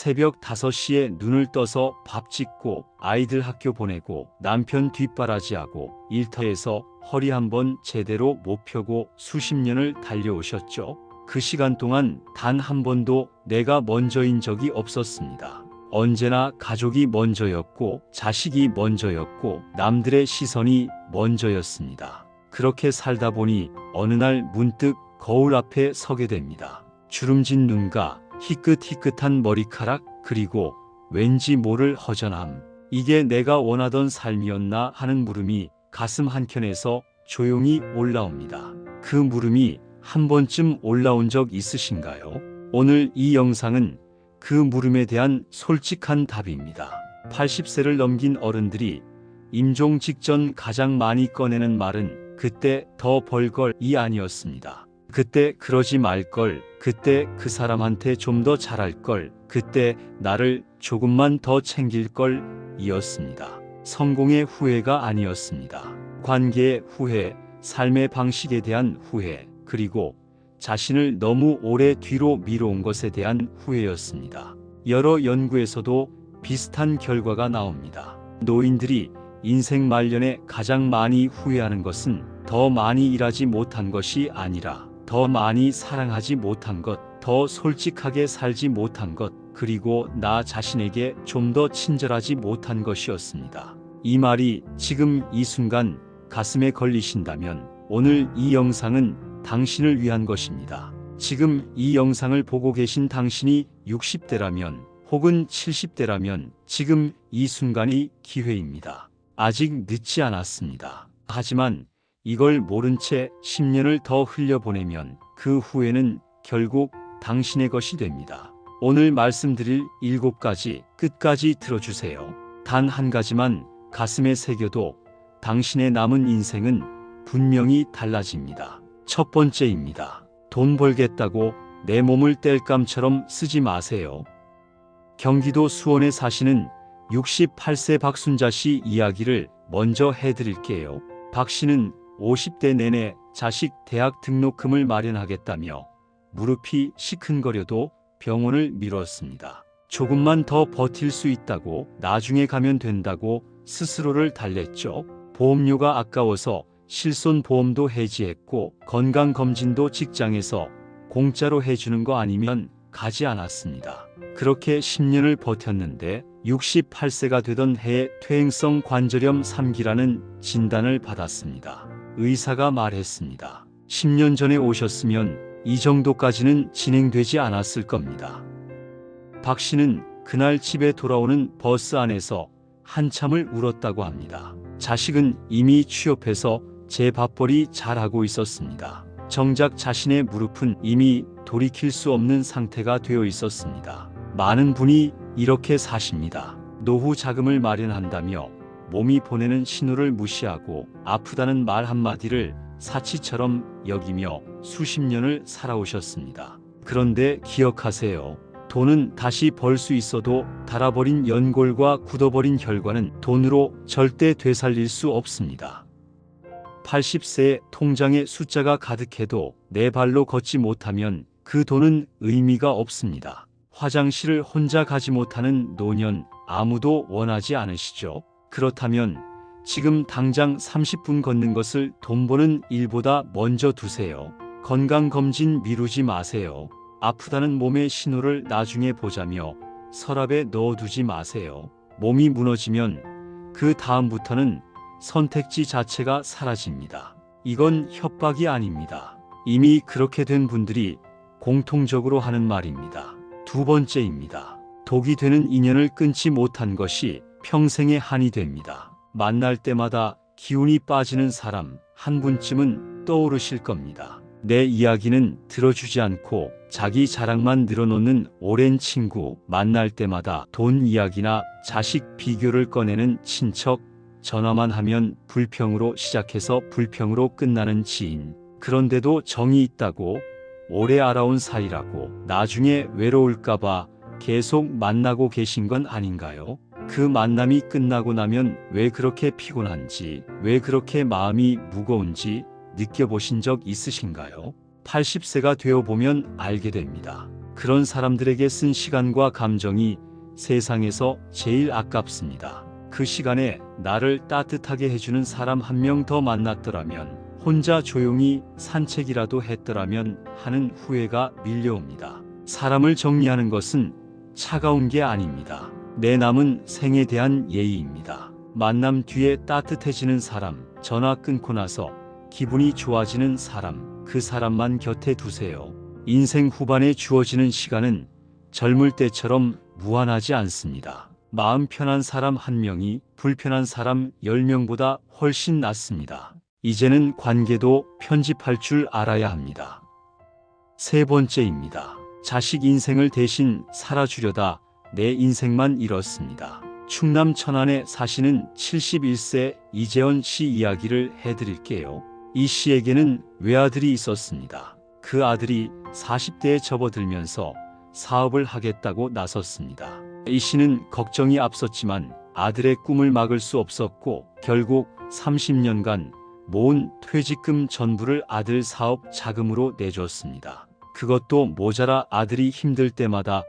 새벽 5시에 눈을 떠서 밥 짓고 아이들 학교 보내고 남편 뒷바라지하고 일터에서 허리 한번 제대로 못 펴고 수십 년을 달려오셨죠. 그 시간 동안 단 한 번도 내가 먼저인 적이 없었습니다. 언제나 가족이 먼저였고 자식이 먼저였고 남들의 시선이 먼저였습니다. 그렇게 살다 보니 어느 날 문득 거울 앞에 서게 됩니다. 주름진 눈과 희끗희끗한 머리카락, 그리고 왠지 모를 허전함. 이게 내가 원하던 삶이었나 하는 물음이 가슴 한켠에서 조용히 올라옵니다. 그 물음이 한 번쯤 올라온 적 있으신가요? 오늘 이 영상은 그 물음에 대한 솔직한 답입니다. 80세를 넘긴 어른들이 임종 직전 가장 많이 꺼내는 말은 그때 더 벌걸이 아니었습니다. 그때 그러지 말걸, 그때 그 사람한테 좀 더 잘할걸, 그때 나를 조금만 더 챙길걸 이었습니다. 성공의 후회가 아니었습니다. 관계의 후회, 삶의 방식에 대한 후회, 그리고 자신을 너무 오래 뒤로 미뤄온 것에 대한 후회였습니다. 여러 연구에서도 비슷한 결과가 나옵니다. 노인들이 인생 말년에 가장 많이 후회하는 것은 더 많이 일하지 못한 것이 아니라 더 많이 사랑하지 못한 것, 더 솔직하게 살지 못한 것, 그리고 나 자신에게 좀 더 친절하지 못한 것이었습니다. 이 말이 지금 이 순간 가슴에 걸리신다면 오늘 이 영상은 당신을 위한 것입니다. 지금 이 영상을 보고 계신 당신이 60대라면 혹은 70대라면 지금 이 순간이 기회입니다. 아직 늦지 않았습니다. 하지만 이걸 모른 채 10년을 더 흘려보내면 그 후회는 결국 당신의 것이 됩니다. 오늘 말씀드릴 7가지 끝까지 들어주세요. 단 한 가지만 가슴에 새겨도 당신의 남은 인생은 분명히 달라집니다. 첫 번째입니다. 돈 벌겠다고 내 몸을 땔감처럼 쓰지 마세요. 경기도 수원에 사시는 68세 박순자 씨 이야기를 먼저 해드릴게요. 박 씨는 50대 내내 자식 대학 등록금을 마련하겠다며 무릎이 시큰거려도 병원을 미뤘습니다. 조금만 더 버틸 수 있다고, 나중에 가면 된다고 스스로를 달랬죠. 보험료가 아까워서 실손보험도 해지했고 건강검진도 직장에서 공짜로 해주는 거 아니면 가지 않았습니다. 그렇게 10년을 버텼는데 68세가 되던 해에 퇴행성 관절염 3기라는 진단을 받았습니다. 의사가 말했습니다. 10년 전에 오셨으면 이 정도까지는 진행되지 않았을 겁니다. 박 씨는 그날 집에 돌아오는 버스 안에서 한참을 울었다고 합니다. 자식은 이미 취업해서 제 밥벌이 잘하고 있었습니다. 정작 자신의 무릎은 이미 돌이킬 수 없는 상태가 되어 있었습니다. 많은 분이 이렇게 사십니다. 노후 자금을 마련한다며 몸이 보내는 신호를 무시하고 아프다는 말 한마디를 사치처럼 여기며 수십 년을 살아오셨습니다. 그런데 기억하세요. 돈은 다시 벌 수 있어도 닳아버린 연골과 굳어버린 혈관은 돈으로 절대 되살릴 수 없습니다. 80세에 통장에 숫자가 가득해도 내 발로 걷지 못하면 그 돈은 의미가 없습니다. 화장실을 혼자 가지 못하는 노년, 아무도 원하지 않으시죠? 그렇다면 지금 당장 30분 걷는 것을 돈 버는 일보다 먼저 두세요. 건강검진 미루지 마세요. 아프다는 몸의 신호를 나중에 보자며 서랍에 넣어두지 마세요. 몸이 무너지면 그 다음부터는 선택지 자체가 사라집니다. 이건 협박이 아닙니다. 이미 그렇게 된 분들이 공통적으로 하는 말입니다. 두 번째입니다. 독이 되는 인연을 끊지 못한 것이 평생의 한이 됩니다. 만날 때마다 기운이 빠지는 사람 한 분쯤은 떠오르실 겁니다. 내 이야기는 들어주지 않고 자기 자랑만 늘어놓는 오랜 친구, 만날 때마다 돈 이야기나 자식 비교를 꺼내는 친척, 전화만 하면 불평으로 시작해서 불평으로 끝나는 지인. 그런데도 정이 있다고, 오래 알아온 사이라고 나중에 외로울까봐 계속 만나고 계신 건 아닌가요? 그 만남이 끝나고 나면 왜 그렇게 피곤한지, 왜 그렇게 마음이 무거운지 느껴보신 적 있으신가요? 80세가 되어보면 알게 됩니다. 그런 사람들에게 쓴 시간과 감정이 세상에서 제일 아깝습니다. 그 시간에 나를 따뜻하게 해주는 사람 한 명 더 만났더라면, 혼자 조용히 산책이라도 했더라면 하는 후회가 밀려옵니다. 사람을 정리하는 것은 차가운 게 아닙니다. 내 남은 생에 대한 예의입니다. 만남 뒤에 따뜻해지는 사람, 전화 끊고 나서 기분이 좋아지는 사람, 그 사람만 곁에 두세요. 인생 후반에 주어지는 시간은 젊을 때처럼 무한하지 않습니다. 마음 편한 사람 한 명이 불편한 사람 10명보다 훨씬 낫습니다. 이제는 관계도 편집할 줄 알아야 합니다. 세 번째입니다. 자식 인생을 대신 살아주려다 내 인생만 잃었습니다. 충남 천안에 사시는 71세 이재원 씨 이야기를 해드릴게요. 이 씨에게는 외아들이 있었습니다. 그 아들이 40대에 접어들면서 사업을 하겠다고 나섰습니다. 이 씨는 걱정이 앞섰지만 아들의 꿈을 막을 수 없었고 결국 30년간 모은 퇴직금 전부를 아들 사업 자금으로 내줬습니다. 그것도 모자라 아들이 힘들 때마다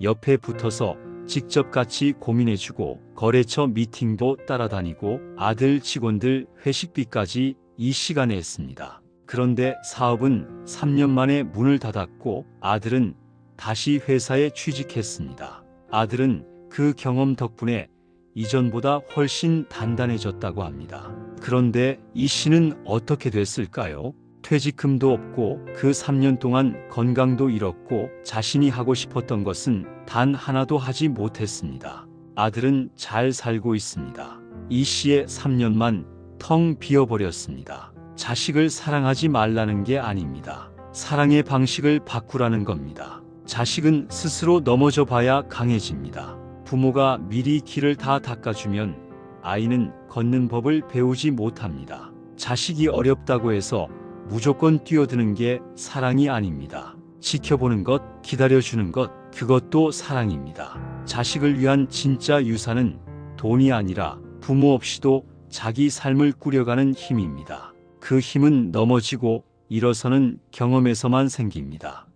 옆에 붙어서 직접 같이 고민해주고 거래처 미팅도 따라다니고 아들 직원들 회식비까지 이 시간에 했습니다. 그런데 사업은 3년 만에 문을 닫았고 아들은 다시 회사에 취직했습니다. 아들은 그 경험 덕분에 이전보다 훨씬 단단해졌다고 합니다. 그런데 이 씨는 어떻게 됐을까요? 퇴직금도 없고 그 3년 동안 건강도 잃었고 자신이 하고 싶었던 것은 단 하나도 하지 못했습니다. 아들은 잘 살고 있습니다. 이 씨의 3년만 텅 비어버렸습니다. 자식을 사랑하지 말라는 게 아닙니다. 사랑의 방식을 바꾸라는 겁니다. 자식은 스스로 넘어져 봐야 강해집니다. 부모가 미리 길을 다 닦아주면 아이는 걷는 법을 배우지 못합니다. 자식이 어렵다고 해서 무조건 뛰어드는 게 사랑이 아닙니다. 지켜보는 것, 기다려주는 것, 그것도 사랑입니다. 자식을 위한 진짜 유산은 돈이 아니라 부모 없이도 자기 삶을 꾸려가는 힘입니다. 그 힘은 넘어지고 일어서는 경험에서만 생깁니다.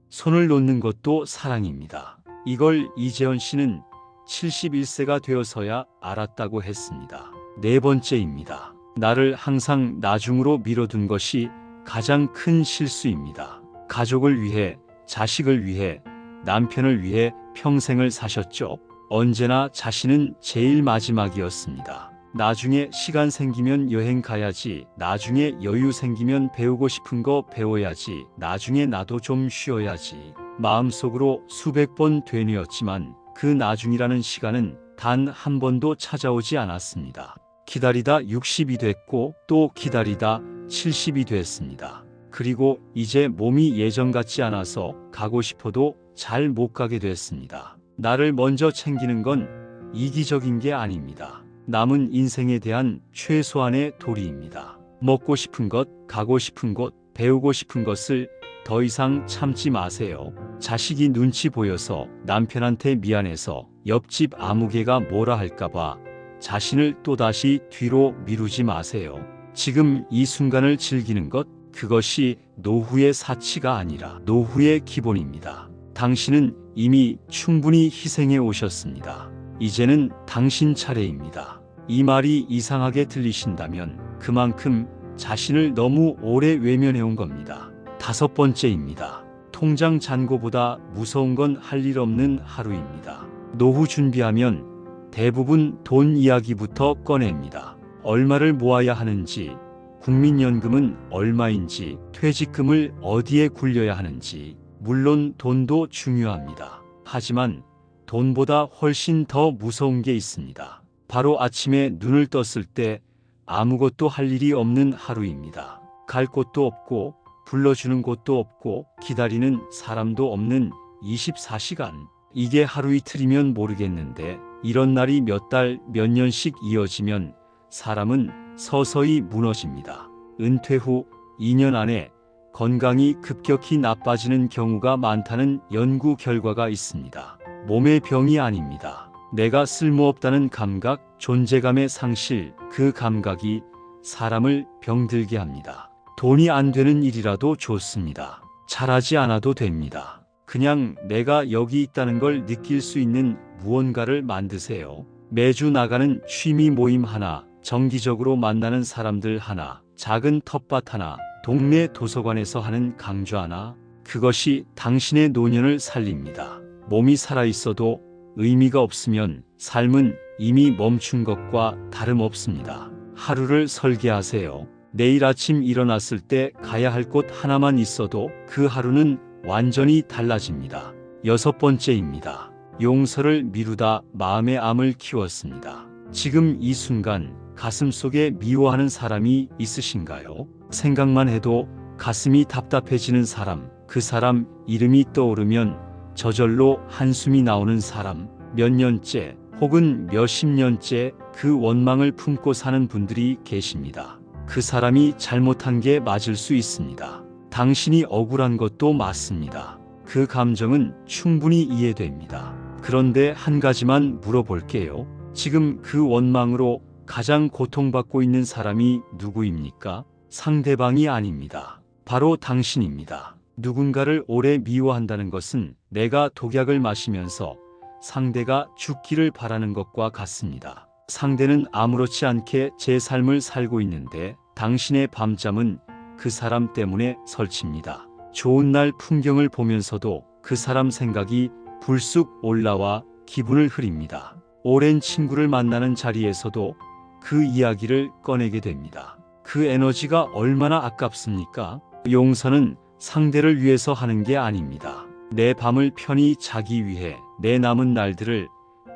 손을 놓는 것도 사랑입니다. 이걸 이재원 씨는 71세가 되어서야 알았다고 했습니다. 네 번째입니다. 나를 항상 나중으로 미뤄둔 것이 가장 큰 실수입니다. 가족을 위해, 자식을 위해, 남편을 위해 평생을 사셨죠. 언제나 자신은 제일 마지막이었습니다. 나중에 시간 생기면 여행 가야지, 나중에 여유 생기면 배우고 싶은 거 배워야지, 나중에 나도 좀 쉬어야지. 마음속으로 수백 번 되뇌었지만 그 나중이라는 시간은 단 한 번도 찾아오지 않았습니다. 기다리다 60이 됐고 또 기다리다 70이 됐습니다. 그리고 이제 몸이 예전 같지 않아서 가고 싶어도 잘 못 가게 됐습니다. 나를 먼저 챙기는 건 이기적인 게 아닙니다. 남은 인생에 대한 최소한의 도리입니다. 먹고 싶은 것, 가고 싶은 곳, 배우고 싶은 것을 더 이상 참지 마세요. 자식이 눈치 보여서, 남편한테 미안해서, 옆집 아무개가 뭐라 할까봐 자신을 또다시 뒤로 미루지 마세요. 지금 이 순간을 즐기는 것, 그것이 노후의 사치가 아니라 노후의 기본입니다. 당신은 이미 충분히 희생해 오셨습니다. 이제는 당신 차례입니다. 이 말이 이상하게 들리신다면 그만큼 자신을 너무 오래 외면해온 겁니다. 다섯 번째입니다. 통장 잔고보다 무서운 건 할 일 없는 하루입니다. 노후 준비하면 대부분 돈 이야기부터 꺼냅니다. 얼마를 모아야 하는지, 국민연금은 얼마인지, 퇴직금을 어디에 굴려야 하는지, 물론 돈도 중요합니다. 하지만 돈보다 훨씬 더 무서운 게 있습니다. 바로 아침에 눈을 떴을 때 아무것도 할 일이 없는 하루입니다. 갈 곳도 없고 불러주는 곳도 없고 기다리는 사람도 없는 24시간. 이게 하루 이틀이면 모르겠는데 이런 날이 몇 달, 몇 년씩 이어지면 사람은 서서히 무너집니다. 은퇴 후 2년 안에 건강이 급격히 나빠지는 경우가 많다는 연구 결과가 있습니다. 몸의 병이 아닙니다. 내가 쓸모없다는 감각, 존재감의 상실, 그 감각이 사람을 병들게 합니다. 돈이 안 되는 일이라도 좋습니다. 잘하지 않아도 됩니다. 그냥 내가 여기 있다는 걸 느낄 수 있는 무언가를 만드세요. 매주 나가는 취미 모임 하나, 정기적으로 만나는 사람들 하나, 작은 텃밭 하나, 동네 도서관에서 하는 강좌 하나, 그것이 당신의 노년을 살립니다. 몸이 살아있어도 의미가 없으면 삶은 이미 멈춘 것과 다름없습니다. 하루를 설계하세요. 내일 아침 일어났을 때 가야 할 곳 하나만 있어도 그 하루는 완전히 달라집니다. 6번째입니다. 용서를 미루다 마음의 암을 키웠습니다. 지금 이 순간 가슴 속에 미워하는 사람이 있으신가요? 생각만 해도 가슴이 답답해지는 사람, 그 사람 이름이 떠오르면 저절로 한숨이 나오는 사람, 몇 년째 혹은 몇십 년째 그 원망을 품고 사는 분들이 계십니다. 그 사람이 잘못한 게 맞을 수 있습니다. 당신이 억울한 것도 맞습니다. 그 감정은 충분히 이해됩니다. 그런데 한 가지만 물어볼게요. 지금 그 원망으로 가장 고통받고 있는 사람이 누구입니까? 상대방이 아닙니다. 바로 당신입니다. 누군가를 오래 미워한다는 것은 내가 독약을 마시면서 상대가 죽기를 바라는 것과 같습니다. 상대는 아무렇지 않게 제 삶을 살고 있는데 당신의 밤잠은 그 사람 때문에 설칩니다. 좋은 날 풍경을 보면서도 그 사람 생각이 불쑥 올라와 기분을 흐립니다. 오랜 친구를 만나는 자리에서도 그 이야기를 꺼내게 됩니다. 그 에너지가 얼마나 아깝습니까? 용서는 상대를 위해서 하는 게 아닙니다. 내 밤을 편히 자기 위해, 내 남은 날들을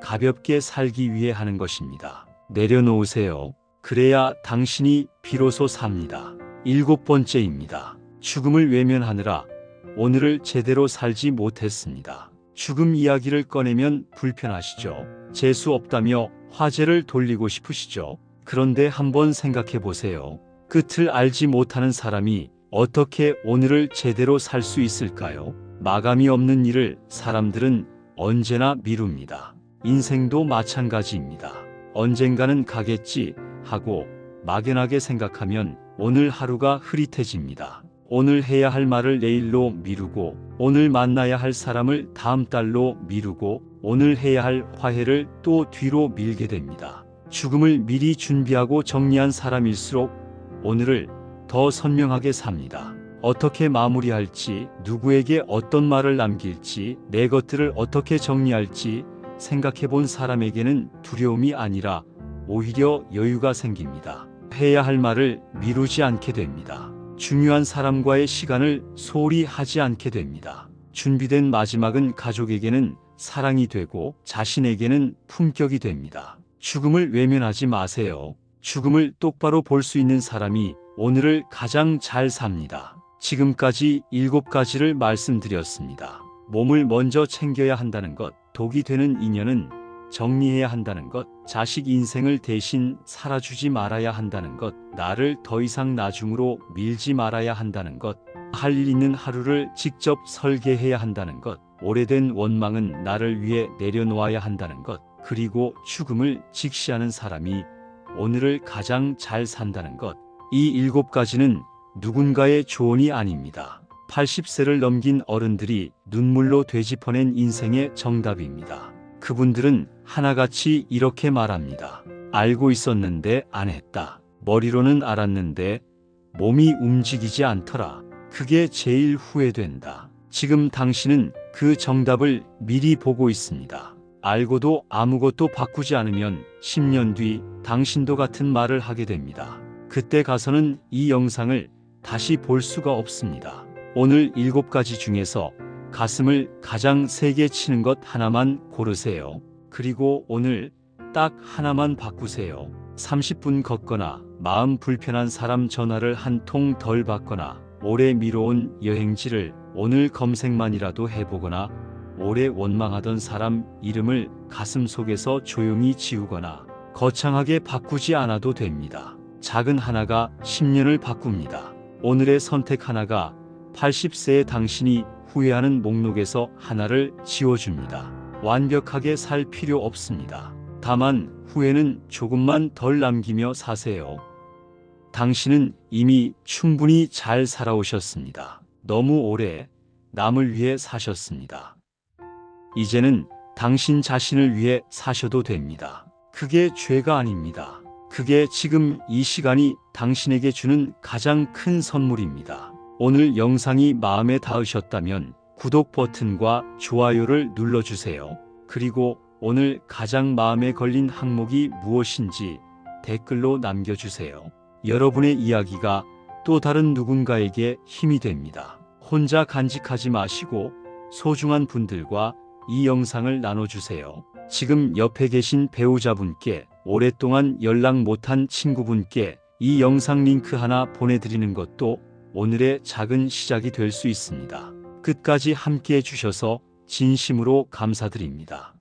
가볍게 살기 위해 하는 것입니다. 내려놓으세요. 그래야 당신이 비로소 삽니다. 7번째입니다. 죽음을 외면하느라 오늘을 제대로 살지 못했습니다. 죽음 이야기를 꺼내면 불편하시죠? 재수 없다며 화제를 돌리고 싶으시죠? 그런데 한번 생각해 보세요. 끝을 알지 못하는 사람이 어떻게 오늘을 제대로 살 수 있을까요? 마감이 없는 일을 사람들은 언제나 미룹니다. 인생도 마찬가지입니다. 언젠가는 가겠지 하고 막연하게 생각하면 오늘 하루가 흐릿해집니다. 오늘 해야 할 말을 내일로 미루고, 오늘 만나야 할 사람을 다음 달로 미루고, 오늘 해야 할 화해를 또 뒤로 밀게 됩니다. 죽음을 미리 준비하고 정리한 사람일수록 오늘을 더 선명하게 삽니다. 어떻게 마무리할지, 누구에게 어떤 말을 남길지, 내 것들을 어떻게 정리할지 생각해 본 사람에게는 두려움이 아니라 오히려 여유가 생깁니다. 해야 할 말을 미루지 않게 됩니다. 중요한 사람과의 시간을 소홀히 하지 않게 됩니다. 준비된 마지막은 가족에게는 사랑이 되고 자신에게는 품격이 됩니다. 죽음을 외면하지 마세요. 죽음을 똑바로 볼 수 있는 사람이 오늘을 가장 잘 삽니다. 지금까지 7가지를 말씀드렸습니다. 몸을 먼저 챙겨야 한다는 것, 독이 되는 인연은 정리해야 한다는 것, 자식 인생을 대신 살아주지 말아야 한다는 것, 나를 더 이상 나중으로 밀지 말아야 한다는 것, 할 일 있는 하루를 직접 설계해야 한다는 것, 오래된 원망은 나를 위해 내려놓아야 한다는 것, 그리고 죽음을 직시하는 사람이 오늘을 가장 잘 산다는 것. 이 7가지는 누군가의 조언이 아닙니다. 80세를 넘긴 어른들이 눈물로 되짚어낸 인생의 정답입니다. 그분들은 하나같이 이렇게 말합니다. 알고 있었는데 안 했다. 머리로는 알았는데 몸이 움직이지 않더라. 그게 제일 후회된다. 지금 당신은 그 정답을 미리 보고 있습니다. 알고도 아무것도 바꾸지 않으면 10년 뒤 당신도 같은 말을 하게 됩니다. 그때 가서는 이 영상을 다시 볼 수가 없습니다. 오늘 7가지 중에서 가슴을 가장 세게 치는 것 하나만 고르세요. 그리고 오늘 딱 하나만 바꾸세요. 30분 걷거나, 마음 불편한 사람 전화를 한 통 덜 받거나, 오래 미뤄온 여행지를 오늘 검색만이라도 해보거나, 오래 원망하던 사람 이름을 가슴 속에서 조용히 지우거나, 거창하게 바꾸지 않아도 됩니다. 작은 하나가 10년을 바꿉니다. 오늘의 선택 하나가 80세의 당신이 후회하는 목록에서 하나를 지워줍니다. 완벽하게 살 필요 없습니다. 다만 후회는 조금만 덜 남기며 사세요. 당신은 이미 충분히 잘 살아오셨습니다. 너무 오래 남을 위해 사셨습니다. 이제는 당신 자신을 위해 사셔도 됩니다. 그게 죄가 아닙니다. 그게 지금 이 시간이 당신에게 주는 가장 큰 선물입니다. 오늘 영상이 마음에 닿으셨다면 구독 버튼과 좋아요를 눌러주세요. 그리고 오늘 가장 마음에 걸린 항목이 무엇인지 댓글로 남겨주세요. 여러분의 이야기가 또 다른 누군가에게 힘이 됩니다. 혼자 간직하지 마시고 소중한 분들과 이 영상을 나눠주세요. 지금 옆에 계신 배우자분께, 오랫동안 연락 못한 친구분께 이 영상 링크 하나 보내드리는 것도 오늘의 작은 시작이 될 수 있습니다. 끝까지 함께 해주셔서 진심으로 감사드립니다.